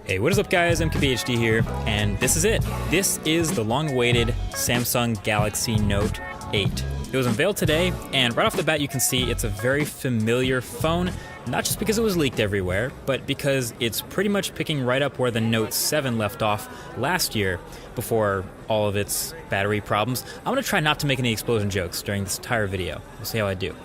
Hey, what is up guys, MKBHD here, and this is it. This is the long-awaited Samsung Galaxy Note 8. It was unveiled today, and right off the bat you can see it's a very familiar phone, not just because it was leaked everywhere, but because it's pretty much picking right up where the Note 7 left off last year before all of its battery problems. I'm gonna try not to make any explosion jokes during this entire video. We'll see how I do.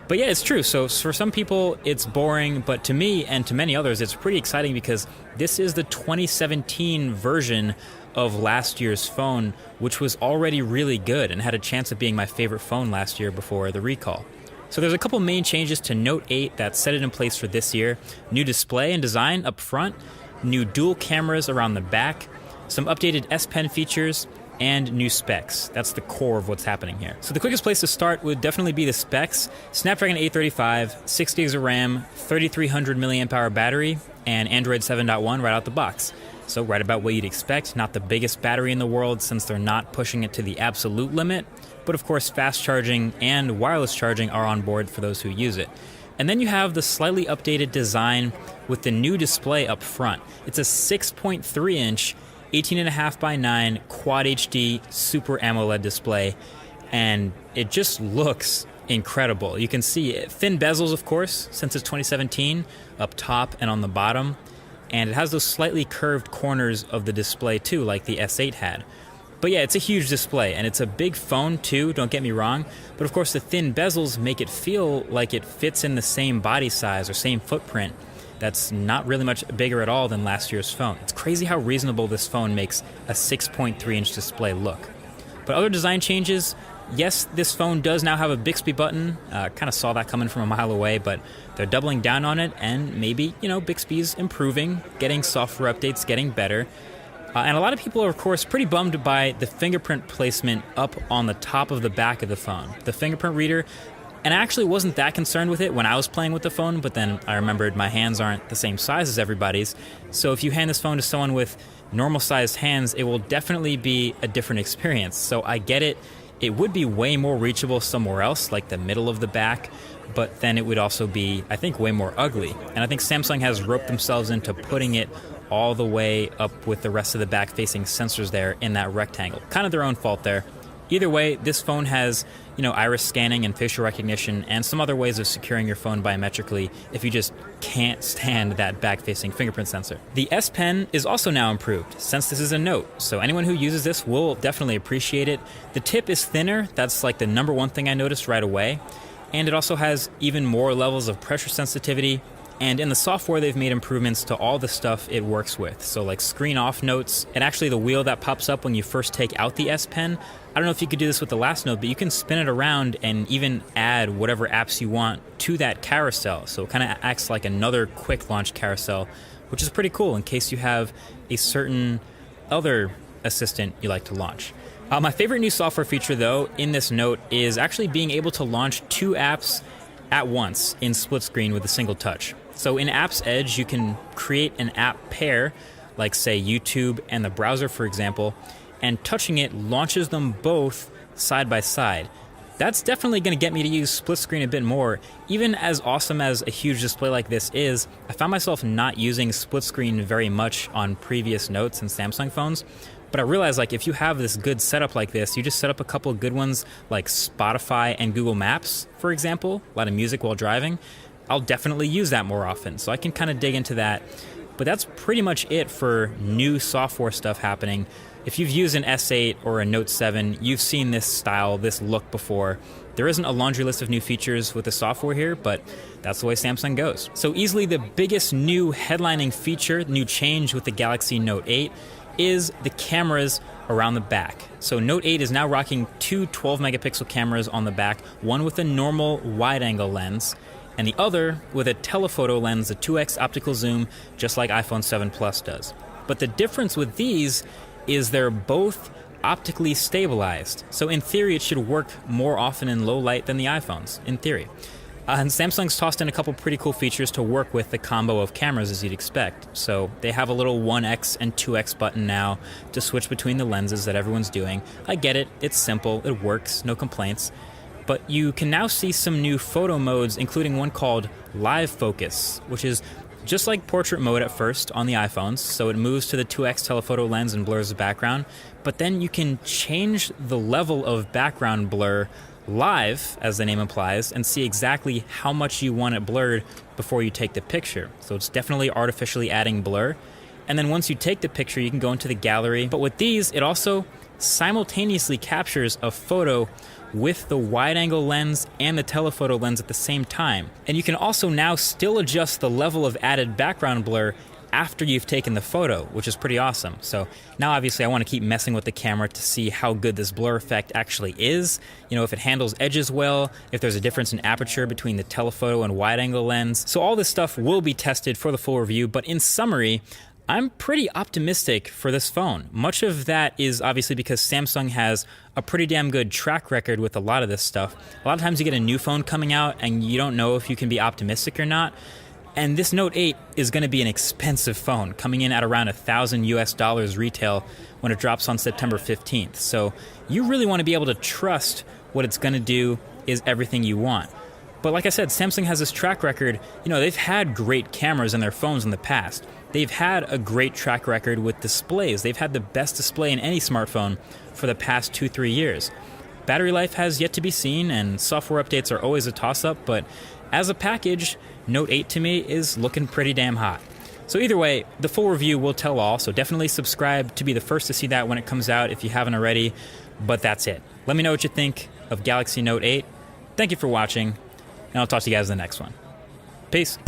But yeah, it's true. So for some people, it's boring, but to me and to many others, it's pretty exciting because this is the 2017 version of last year's phone, which was already really good and had a chance of being my favorite phone last year before the recall. So there's a couple main changes to Note 8 that set it in place for this year. New display and design up front, new dual cameras around the back, some updated S Pen features, and new specs. That's the core of what's happening here. So the quickest place to start would definitely be the specs. Snapdragon 835, 6 gigs of RAM, 3300 milliamp hour battery, and Android 7.1 right out the box. So right about what you'd expect, not the biggest battery in the world since they're not pushing it to the absolute limit, but of course fast charging and wireless charging are on board for those who use it. And then you have the slightly updated design with the new display up front. It's a 6.3 inch 18.5 by 9 Quad HD Super AMOLED display, and it just looks incredible. You can see thin bezels, of course, since it's 2017, up top and on the bottom, and it has those slightly curved corners of the display too, like the S8 had. But yeah, it's a huge display, and it's a big phone too, don't get me wrong, but of course the thin bezels make it feel like it fits in the same body size or same footprint. That's not really much bigger at all than last year's phone. It's crazy how reasonable this phone makes a 6.3 inch display look. But other design changes, yes, this phone does now have a Bixby button. Kind of saw that coming from a mile away, but they're doubling down on it, and maybe, Bixby's improving, getting software updates, getting better. And a lot of people are, of course, pretty bummed by the fingerprint placement up on the top of the back of the phone. The fingerprint reader, and I actually wasn't that concerned with it when I was playing with the phone, but then I remembered my hands aren't the same size as everybody's. So if you hand this phone to someone with normal sized hands, it will definitely be a different experience. So I get it. It would be way more reachable somewhere else, like the middle of the back, but then it would also be, I think, way more ugly. And I think Samsung has roped themselves into putting it all the way up with the rest of the back-facing sensors there in that rectangle. Kind of their own fault there. Either way, this phone has, iris scanning and facial recognition and some other ways of securing your phone biometrically if you just can't stand that back-facing fingerprint sensor. The S Pen is also now improved since this is a Note, so anyone who uses this will definitely appreciate it. The tip is thinner, that's like the number one thing I noticed right away, and it also has even more levels of pressure sensitivity. And in the software, they've made improvements to all the stuff it works with. So like screen off notes, and actually the wheel that pops up when you first take out the S Pen. I don't know if you could do this with the last Note, but you can spin it around and even add whatever apps you want to that carousel. So it kind of acts like another quick launch carousel, which is pretty cool in case you have a certain other assistant you like to launch. My favorite new software feature though in this Note is actually being able to launch 2 apps at once in split screen with a single touch. So in Apps Edge, you can create an app pair, like say YouTube and the browser, for example, and touching it launches them both side by side. That's definitely going to get me to use split screen a bit more. Even as awesome as a huge display like this is, I found myself not using split screen very much on previous Notes and Samsung phones. But I realized, like, if you have this good setup like this, you just set up a couple of good ones like Spotify and Google Maps, for example, a lot of music while driving. I'll definitely use that more often, so I can kind of dig into that. But that's pretty much it for new software stuff happening. If you've used an S8 or a Note 7, you've seen this style, this look before. There isn't a laundry list of new features with the software here, but that's the way Samsung goes. So easily the biggest new headlining feature, new change with the Galaxy Note 8 is the cameras around the back. So Note 8 is now rocking 2 12-megapixel cameras on the back, one with a normal wide-angle lens, and the other with a telephoto lens, a 2x optical zoom, just like iPhone 7 Plus does. But the difference with these is they're both optically stabilized. So in theory, it should work more often in low light than the iPhones, in theory. And Samsung's tossed in a couple pretty cool features to work with the combo of cameras as you'd expect. So they have a little 1x and 2x button now to switch between the lenses that everyone's doing. I get it, it's simple, it works, no complaints. But you can now see some new photo modes, including one called Live Focus, which is just like portrait mode at first on the iPhones, so it moves to the 2x telephoto lens and blurs the background, but then you can change the level of background blur live, as the name implies, and see exactly how much you want it blurred before you take the picture. So it's definitely artificially adding blur. And then once you take the picture, you can go into the gallery. But with these, it also simultaneously captures a photo with the wide-angle lens and the telephoto lens at the same time. And you can also now still adjust the level of added background blur after you've taken the photo, which is pretty awesome. So now obviously I want to keep messing with the camera to see how good this blur effect actually is. You know, if it handles edges well, if there's a difference in aperture between the telephoto and wide-angle lens. So all this stuff will be tested for the full review, but in summary, I'm pretty optimistic for this phone. Much of that is obviously because Samsung has a pretty damn good track record with a lot of this stuff. A lot of times you get a new phone coming out and you don't know if you can be optimistic or not. And this Note 8 is going to be an expensive phone, coming in at around $1,000 retail when it drops on September 15th. So you really want to be able to trust what it's going to do is everything you want. But like I said, Samsung has this track record. You know, they've had great cameras in their phones in the past. They've had a great track record with displays. They've had the best display in any smartphone for the past 2-3 years. Battery life has yet to be seen, and software updates are always a toss-up, but as a package, Note 8 to me is looking pretty damn hot. So either way, the full review will tell all, so definitely subscribe to be the first to see that when it comes out if you haven't already. But that's it. Let me know what you think of Galaxy Note 8. Thank you for watching, and I'll talk to you guys in the next one. Peace.